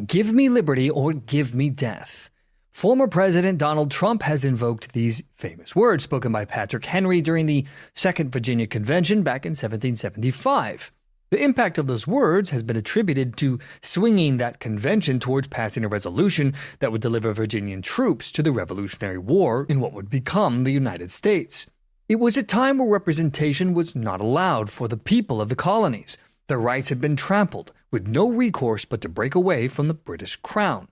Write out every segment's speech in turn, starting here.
Give me liberty or give me death. Former President Donald Trump has invoked these famous words spoken by Patrick Henry during the Second Virginia Convention back in 1775. The impact of those words has been attributed to swinging that convention towards passing a resolution that would deliver Virginian troops to the Revolutionary War in what would become the United States. It was a time where representation was not allowed for the people of the colonies. Their rights had been trampled, with no recourse but to break away from the British crown.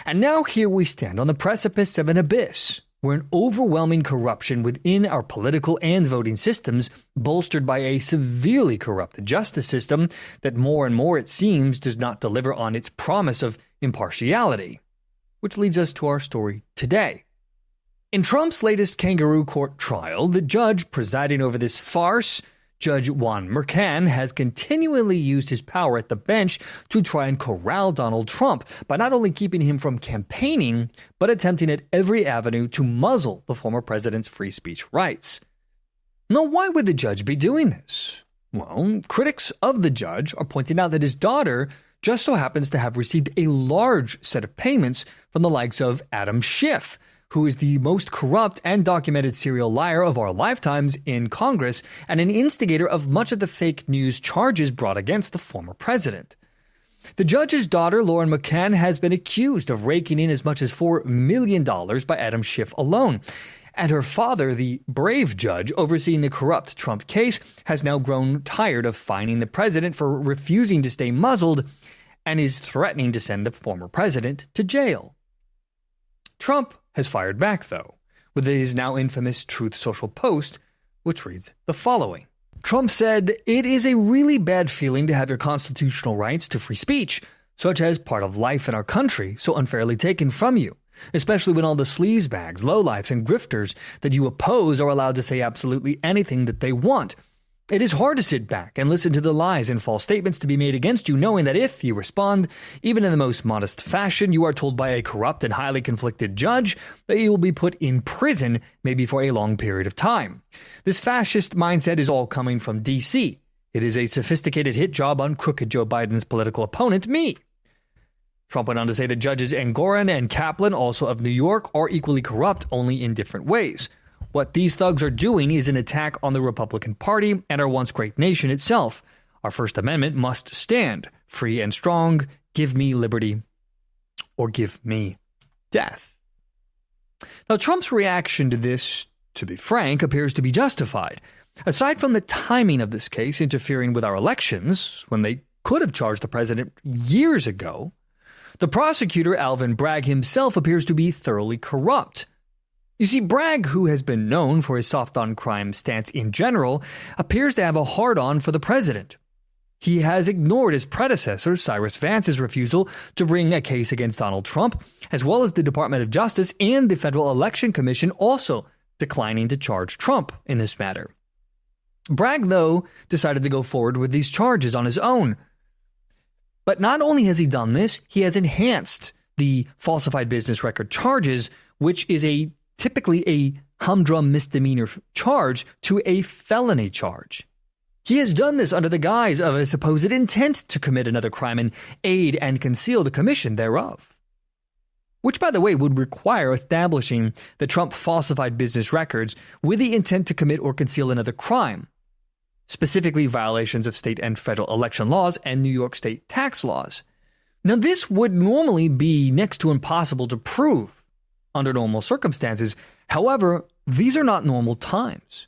And now here we stand on the precipice of an abyss, where an overwhelming corruption within our political and voting systems, bolstered by a severely corrupted justice system that more and more it seems does not deliver on its promise of impartiality. Which leads us to our story today. In Trump's latest kangaroo court trial, the judge presiding over this farce, Judge Juan Merchan, has continually used his power at the bench to try and corral Donald Trump by not only keeping him from campaigning, but attempting at every avenue to muzzle the former president's free speech rights. Now, why would the judge be doing this? Well, critics of the judge are pointing out that his daughter just so happens to have received a large set of payments from the likes of Adam Schiff, who is the most corrupt and documented serial liar of our lifetimes in Congress and an instigator of much of the fake news charges brought against the former president. The judge's daughter, Lauren McCann, has been accused of raking in as much as $4 million by Adam Schiff alone. And her father, the brave judge overseeing the corrupt Trump case, has now grown tired of fining the president for refusing to stay muzzled and is threatening to send the former president to jail. Trump has fired back, though, with his now infamous Truth Social post, which reads the following. Trump said, "It is a really bad feeling to have your constitutional rights to free speech, such as part of life in our country, so unfairly taken from you, especially when all the sleazebags, lowlifes, and grifters that you oppose are allowed to say absolutely anything that they want. It is hard to sit back and listen to the lies and false statements to be made against you, knowing that if you respond, even in the most modest fashion, you are told by a corrupt and highly conflicted judge that you will be put in prison, maybe for a long period of time. This fascist mindset is all coming from D.C. It is a sophisticated hit job on crooked Joe Biden's political opponent, me." Trump went on to say that judges Engoron and Kaplan, also of New York, are equally corrupt, only in different ways. What these thugs are doing is an attack on the Republican Party and our once great nation itself. Our First Amendment must stand free and strong. Give me liberty or give me death. Now, Trump's reaction to this, to be frank, appears to be justified. Aside from the timing of this case interfering with our elections, when they could have charged the president years ago, the prosecutor, Alvin Bragg himself, appears to be thoroughly corrupt. You see, Bragg, who has been known for his soft-on-crime stance in general, appears to have a hard-on for the president. He has ignored his predecessor, Cyrus Vance's refusal to bring a case against Donald Trump, as well as the Department of Justice and the Federal Election Commission also declining to charge Trump in this matter. Bragg, though, decided to go forward with these charges on his own. But not only has he done this, he has enhanced the falsified business record charges, which is typically a humdrum misdemeanor charge, to a felony charge. He has done this under the guise of a supposed intent to commit another crime and aid and conceal the commission thereof. Which, by the way, would require establishing the Trump falsified business records with the intent to commit or conceal another crime, specifically violations of state and federal election laws and New York state tax laws. Now, this would normally be next to impossible to prove under normal circumstances. However, these are not normal times.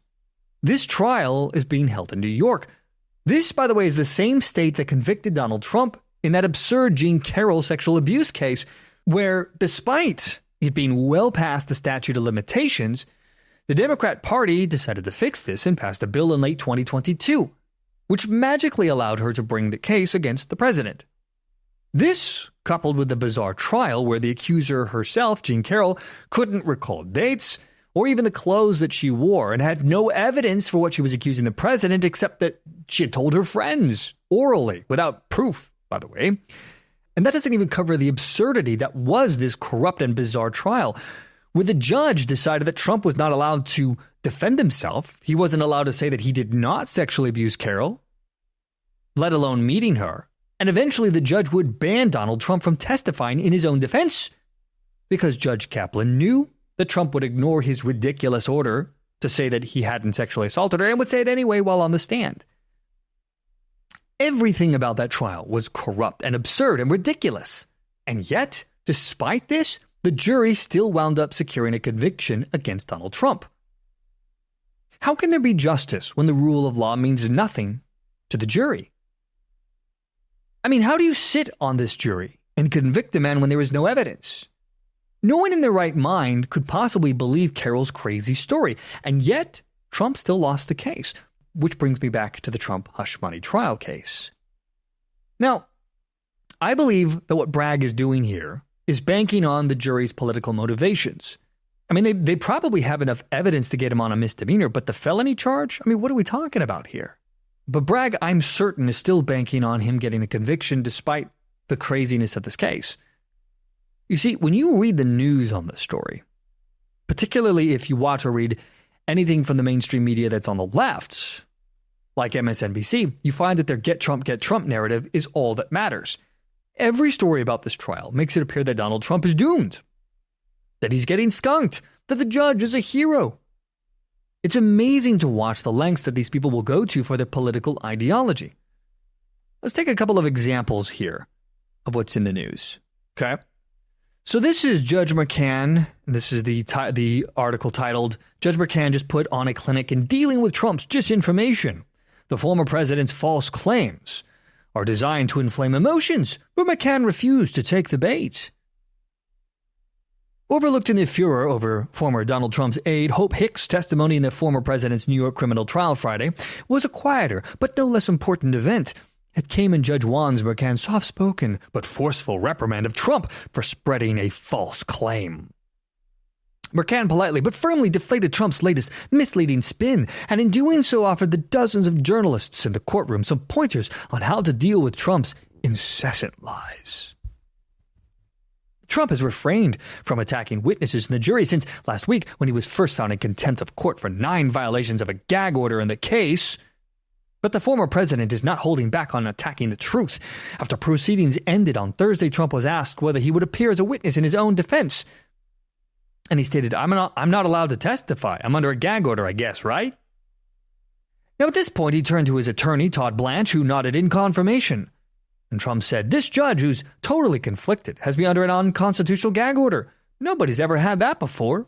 This trial is being held in New York. This, by the way, is the same state that convicted Donald Trump in that absurd Jean Carroll sexual abuse case, where, despite it being well past the statute of limitations, the Democrat Party decided to fix this and passed a bill in late 2022, which magically allowed her to bring the case against the president. This, coupled with the bizarre trial where the accuser herself, Jean Carroll, couldn't recall dates or even the clothes that she wore and had no evidence for what she was accusing the president except that she had told her friends orally, without proof, by the way. And that doesn't even cover the absurdity that was this corrupt and bizarre trial, where the judge decided that Trump was not allowed to defend himself. He wasn't allowed to say that he did not sexually abuse Carroll, let alone meeting her. And eventually the judge would ban Donald Trump from testifying in his own defense because Judge Kaplan knew that Trump would ignore his ridiculous order to say that he hadn't sexually assaulted her and would say it anyway while on the stand. Everything about that trial was corrupt and absurd and ridiculous. And yet, despite this, the jury still wound up securing a conviction against Donald Trump. How can there be justice when the rule of law means nothing to the jury? I mean, how do you sit on this jury and convict a man when there is no evidence? No one in their right mind could possibly believe Carroll's crazy story, and yet Trump still lost the case, which brings me back to the Trump hush money trial case. Now, I believe that what Bragg is doing here is banking on the jury's political motivations. I mean, they probably have enough evidence to get him on a misdemeanor, but the felony charge? I mean, what are we talking about here? But Bragg, I'm certain, is still banking on him getting a conviction despite the craziness of this case. You see, when you read the news on this story, particularly if you watch or read anything from the mainstream media that's on the left, like MSNBC, you find that their get Trump narrative is all that matters. Every story about this trial makes it appear that Donald Trump is doomed, that he's getting skunked, that the judge is a hero. It's amazing to watch the lengths that these people will go to for their political ideology. Let's take a couple of examples here of what's in the news. Okay? So this is Judge McCann. This is the article titled, Judge McCann just put on a clinic in dealing with Trump's disinformation. The former president's false claims are designed to inflame emotions, but McCann refused to take the bait. Overlooked in the furor over former Donald Trump's aide Hope Hicks' testimony in the former president's New York criminal trial Friday was a quieter but no less important event. It came in Judge Wan's McCann's soft-spoken but forceful reprimand of Trump for spreading a false claim. McCann politely but firmly deflated Trump's latest misleading spin, and in doing so offered the dozens of journalists in the courtroom some pointers on how to deal with Trump's incessant lies. Trump has refrained from attacking witnesses in the jury since last week when he was first found in contempt of court for 9 violations of a gag order in the case. But the former president is not holding back on attacking the truth. After proceedings ended on Thursday, Trump was asked whether he would appear as a witness in his own defense. And he stated, I'm not allowed to testify. I'm under a gag order, I guess, right? Now at this point, he turned to his attorney, Todd Blanche, who nodded in confirmation. And Trump said, this judge, who's totally conflicted, has me under an unconstitutional gag order. Nobody's ever had that before.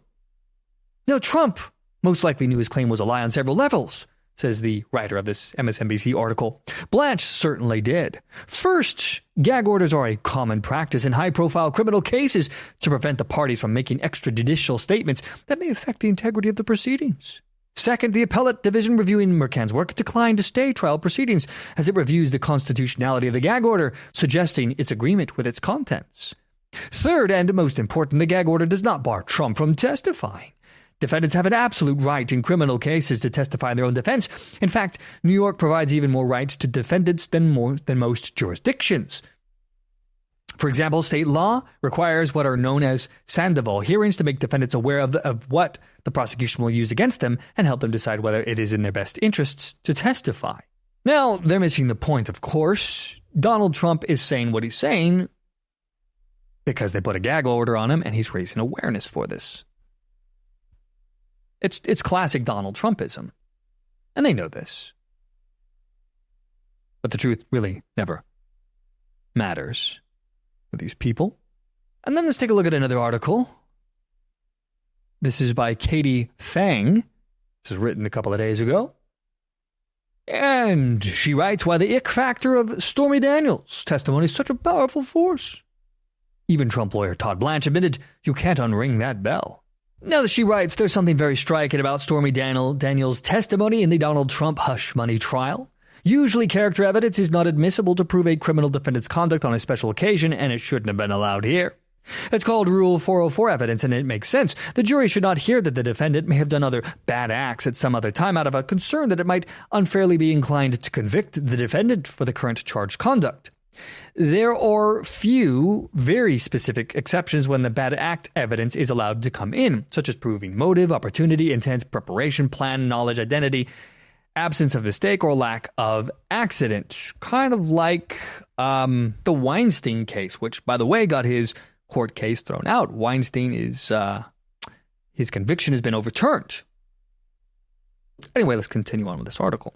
Now, Trump most likely knew his claim was a lie on several levels, says the writer of this MSNBC article. Blanche certainly did. First, gag orders are a common practice in high-profile criminal cases to prevent the parties from making extrajudicial statements that may affect the integrity of the proceedings. Second, the appellate division reviewing McCann's work declined to stay trial proceedings as it reviews the constitutionality of the gag order, suggesting its agreement with its contents. Third, and most important, the gag order does not bar Trump from testifying. Defendants have an absolute right in criminal cases to testify in their own defense. In fact, New York provides even more rights to defendants than most jurisdictions. For example, state law requires what are known as Sandoval hearings to make defendants aware of what the prosecution will use against them and help them decide whether it is in their best interests to testify. Now, they're missing the point, of course. Donald Trump is saying what he's saying because they put a gag order on him and he's raising awareness for this. It's classic Donald Trumpism, and they know this. But the truth really never matters with these people. And then let's take a look at another article. This is by Katie Fang. This was written a couple of days ago. And she writes, why the ick factor of Stormy Daniels' testimony is such a powerful force. Even Trump lawyer Todd Blanche admitted you can't unring that bell. Now that she writes, there's something very striking about Stormy Daniels' testimony in the Donald Trump hush money trial. Usually character evidence is not admissible to prove a criminal defendant's conduct on a special occasion, and it shouldn't have been allowed here. It's called Rule 404 evidence, and it makes sense. The jury should not hear that the defendant may have done other bad acts at some other time out of a concern that it might unfairly be inclined to convict the defendant for the current charged conduct. There are few, very specific exceptions when the bad act evidence is allowed to come in, such as proving motive, opportunity, intent, preparation, plan, knowledge, identity, absence of mistake or lack of accident. Kind of like the Weinstein case, which, by the way, got his court case thrown out. Weinstein is, his conviction has been overturned. Anyway, let's continue on with this article.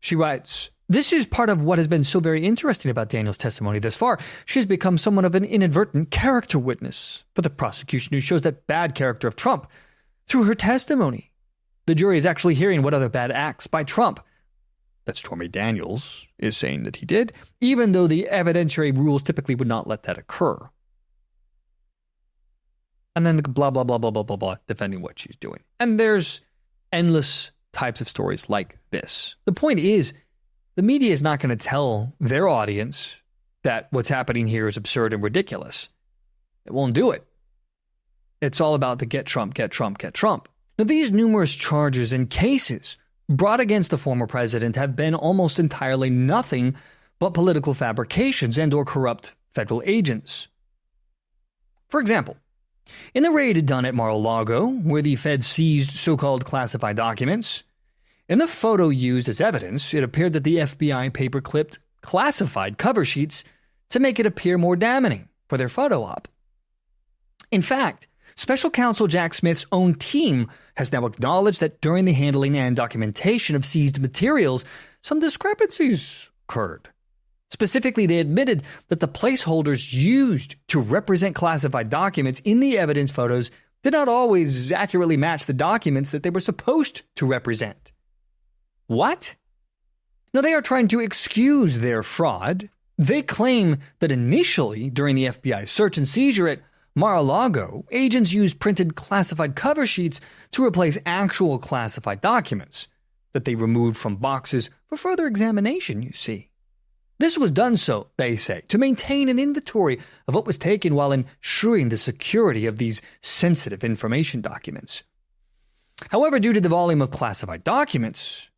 She writes, "This is part of what has been so very interesting about Daniel's testimony thus far. She has become somewhat of an inadvertent character witness for the prosecution who shows that bad character of Trump through her testimony. The jury is actually hearing what other bad acts by Trump, that Stormy Daniels is saying that he did, even though the evidentiary rules typically would not let that occur." And then the blah, blah, blah, blah, blah, blah, blah, defending what she's doing. And there's endless types of stories like this. The point is, the media is not going to tell their audience that what's happening here is absurd and ridiculous. It won't do it. It's all about the get Trump, get Trump, get Trump. Now, these numerous charges and cases brought against the former president have been almost entirely nothing but political fabrications and or corrupt federal agents. For example, in the raid done at Mar-a-Lago, where the Fed seized so-called classified documents, in the photo used as evidence, it appeared that the FBI paper-clipped classified cover sheets to make it appear more damning for their photo op. In fact, Special Counsel Jack Smith's own team has now acknowledged that during the handling and documentation of seized materials, some discrepancies occurred. Specifically, they admitted that the placeholders used to represent classified documents in the evidence photos did not always accurately match the documents that they were supposed to represent. What? Now, they are trying to excuse their fraud. They claim that initially, during the FBI search and seizure at Mar-a-Lago, agents used printed classified cover sheets to replace actual classified documents that they removed from boxes for further examination, you see. This was done so, they say, to maintain an inventory of what was taken while ensuring the security of these sensitive information documents. However, due to the volume of classified documents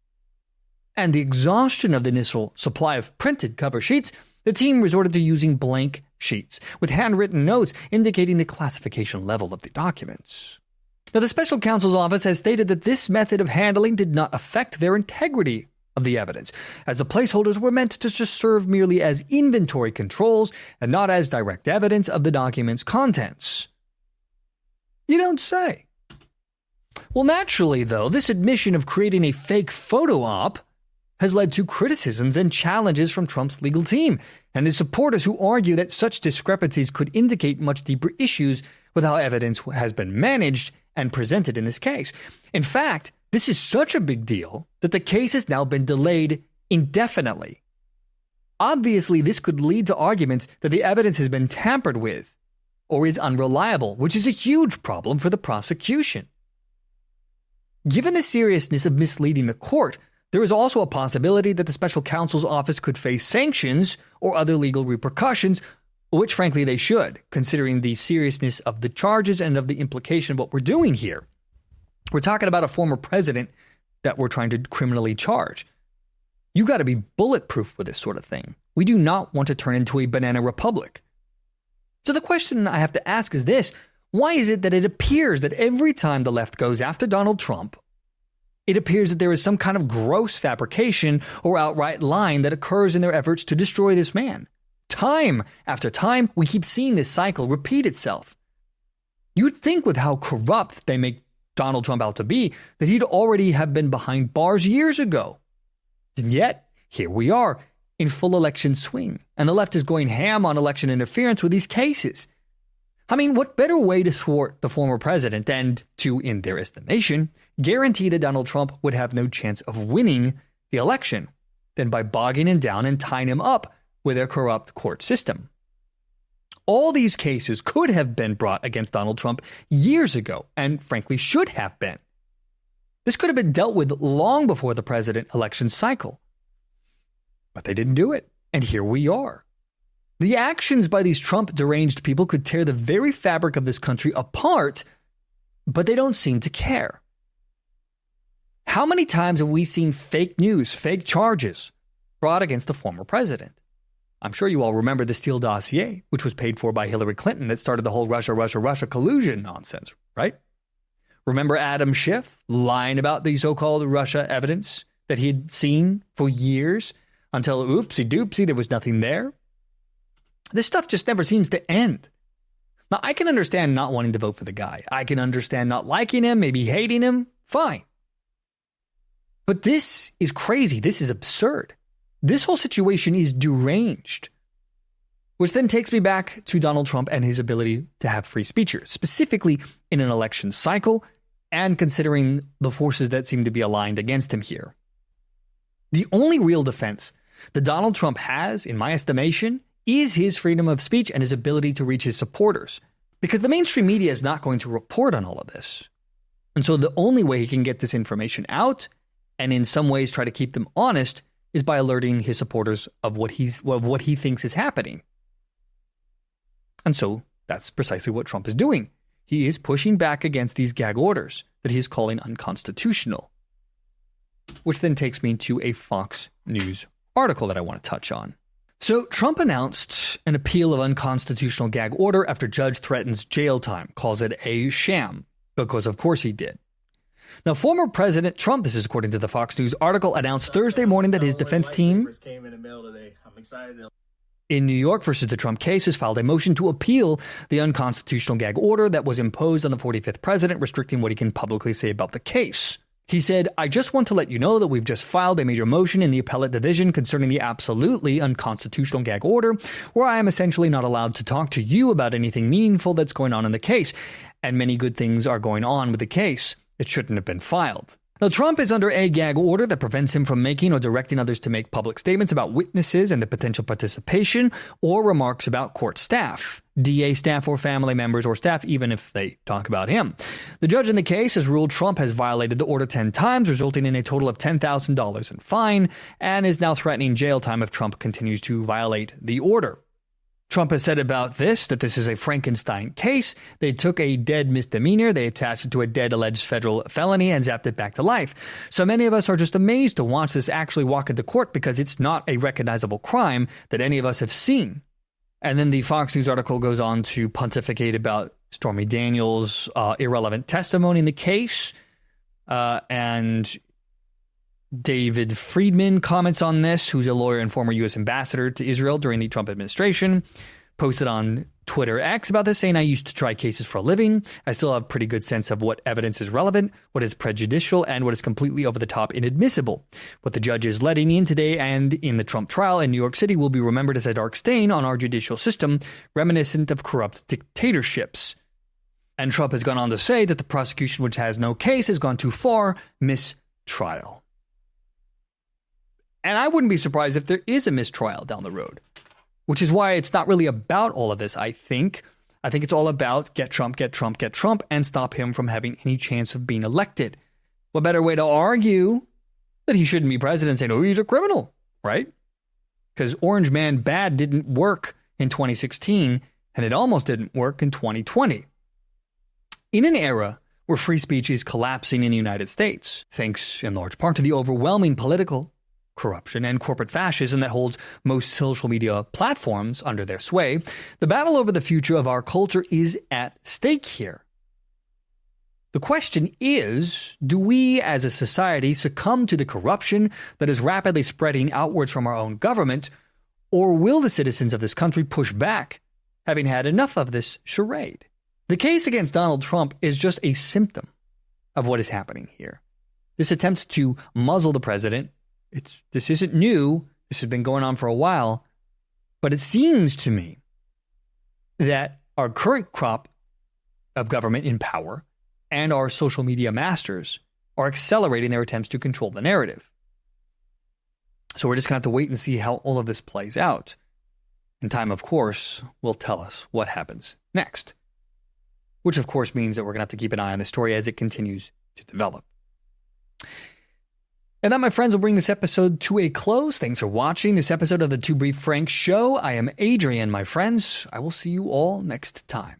and the exhaustion of the initial supply of printed cover sheets, the team resorted to using blank sheets with handwritten notes indicating the classification level of the documents. Now, the special counsel's office has stated that this method of handling did not affect their integrity of the evidence, as the placeholders were meant to just serve merely as inventory controls and not as direct evidence of the document's contents. You don't say. Well, naturally, though, this admission of creating a fake photo op has led to criticisms and challenges from Trump's legal team and his supporters who argue that such discrepancies could indicate much deeper issues with how evidence has been managed and presented in this case. In fact, this is such a big deal that the case has now been delayed indefinitely. Obviously, this could lead to arguments that the evidence has been tampered with or is unreliable, which is a huge problem for the prosecution. Given the seriousness of misleading the court, there is also a possibility that the special counsel's office could face sanctions or other legal repercussions, which frankly they should, considering the seriousness of the charges and of the implication of what we're doing here. We're talking about a former president that we're trying to criminally charge. You got to be bulletproof with this sort of thing. We do not want to turn into a banana republic. So the question I have to ask is this: why is it that it appears that every time the left goes after Donald Trump, it appears that there is some kind of gross fabrication or outright lying that occurs in their efforts to destroy this man? Time after time, we keep seeing this cycle repeat itself. You'd think with how corrupt they make Donald Trump out to be, that he'd already have been behind bars years ago. And yet, here we are, in full election swing, and the left is going ham on election interference with these cases. I mean, what better way to thwart the former president and to, in their estimation, guarantee that Donald Trump would have no chance of winning the election than by bogging him down and tying him up with their corrupt court system? All these cases could have been brought against Donald Trump years ago, and frankly should have been. This could have been dealt with long before the president election cycle. But they didn't do it, and here we are. The actions by these Trump deranged people could tear the very fabric of this country apart, but they don't seem to care. How many times have we seen fake news, fake charges brought against the former president? I'm sure you all remember the Steele dossier, which was paid for by Hillary Clinton, that started the whole Russia collusion nonsense, right? Remember Adam Schiff lying about the so-called Russia evidence that he had seen for years until oopsie doopsie, there was nothing there? This stuff just never seems to end. Now, I can understand not wanting to vote for the guy. I can understand not liking him, maybe hating him. Fine. But this is crazy. This is absurd. This whole situation is deranged. Which then takes me back to Donald Trump and his ability to have free speech here, specifically in an election cycle and considering the forces that seem to be aligned against him here. The only real defense that Donald Trump has, in my estimation, is his freedom of speech and his ability to reach his supporters. Because the mainstream media is not going to report on all of this. And so the only way he can get this information out, and in some ways try to keep them honest, is by alerting his supporters of what he thinks is happening. And so that's precisely what Trump is doing. He is pushing back against these gag orders that he is calling unconstitutional. Which then takes me to a Fox News article that I want to touch on. So Trump announced an appeal of unconstitutional gag order after judge threatens jail time, calls it a sham, because of course he did. Now, former President Trump, this is according to the Fox News article, announced Thursday morning that his defense team in New York versus the Trump case has filed a motion to appeal the unconstitutional gag order that was imposed on the 45th president, restricting what he can publicly say about the case. He said, "I just want to let you know that we've just filed a major motion in the appellate division concerning the absolutely unconstitutional gag order, where I am essentially not allowed to talk to you about anything meaningful that's going on in the case. And many good things are going on with the case. It shouldn't have been filed." Now, Trump is under a gag order that prevents him from making or directing others to make public statements about witnesses and the potential participation or remarks about court staff, DA staff or family members or staff, even if they talk about him. The judge in the case has ruled Trump has violated the order 10 times, resulting in a total of $10,000 in fine, and is now threatening jail time if Trump continues to violate the order. Trump has said about this that this is a Frankenstein case. They took a dead misdemeanor, they attached it to a dead alleged federal felony, and zapped it back to life. So many of us are just amazed to watch this actually walk into court because it's not a recognizable crime that any of us have seen. And then the Fox News article goes on to pontificate about Stormy Daniels' irrelevant testimony in the case. And David Friedman comments on this, who's a lawyer and former U.S. ambassador to Israel during the Trump administration, posted on Twitter X about this, saying, "I used to try cases for a living. I still have a pretty good sense of what evidence is relevant, what is prejudicial, and what is completely over the top inadmissible. What the judge is letting in today and in the Trump trial in New York City will be remembered as a dark stain on our judicial system, reminiscent of corrupt dictatorships." And Trump has gone on to say that the prosecution, which has no case, has gone too far, mistrial. And I wouldn't be surprised if there is a mistrial down the road, which is why it's not really about all of this, I think. I think it's all about get Trump, get Trump, get Trump, and stop him from having any chance of being elected. What better way to argue that he shouldn't be president, saying, oh, he's a criminal, right? Because Orange Man Bad didn't work in 2016, and it almost didn't work in 2020. In an era where free speech is collapsing in the United States, thanks in large part to the overwhelming political corruption and corporate fascism that holds most social media platforms under their sway, the battle over the future of our culture is at stake here. The question is, do we as a society succumb to the corruption that is rapidly spreading outwards from our own government, or will the citizens of this country push back, having had enough of this charade? The case against Donald Trump is just a symptom of what is happening here. This attempt to muzzle the president, this isn't new. This has been going on for a while. But it seems to me that our current crop of government in power and our social media masters are accelerating their attempts to control the narrative. So we're just going to have to wait and see how all of this plays out. And time, of course, will tell us what happens next. Which, of course, means that we're going to have to keep an eye on the story as it continues to develop. And that, my friends, will bring this episode to a close. Thanks for watching this episode of the Too Brief Frank Show. I am Adrian, my friends. I will see you all next time.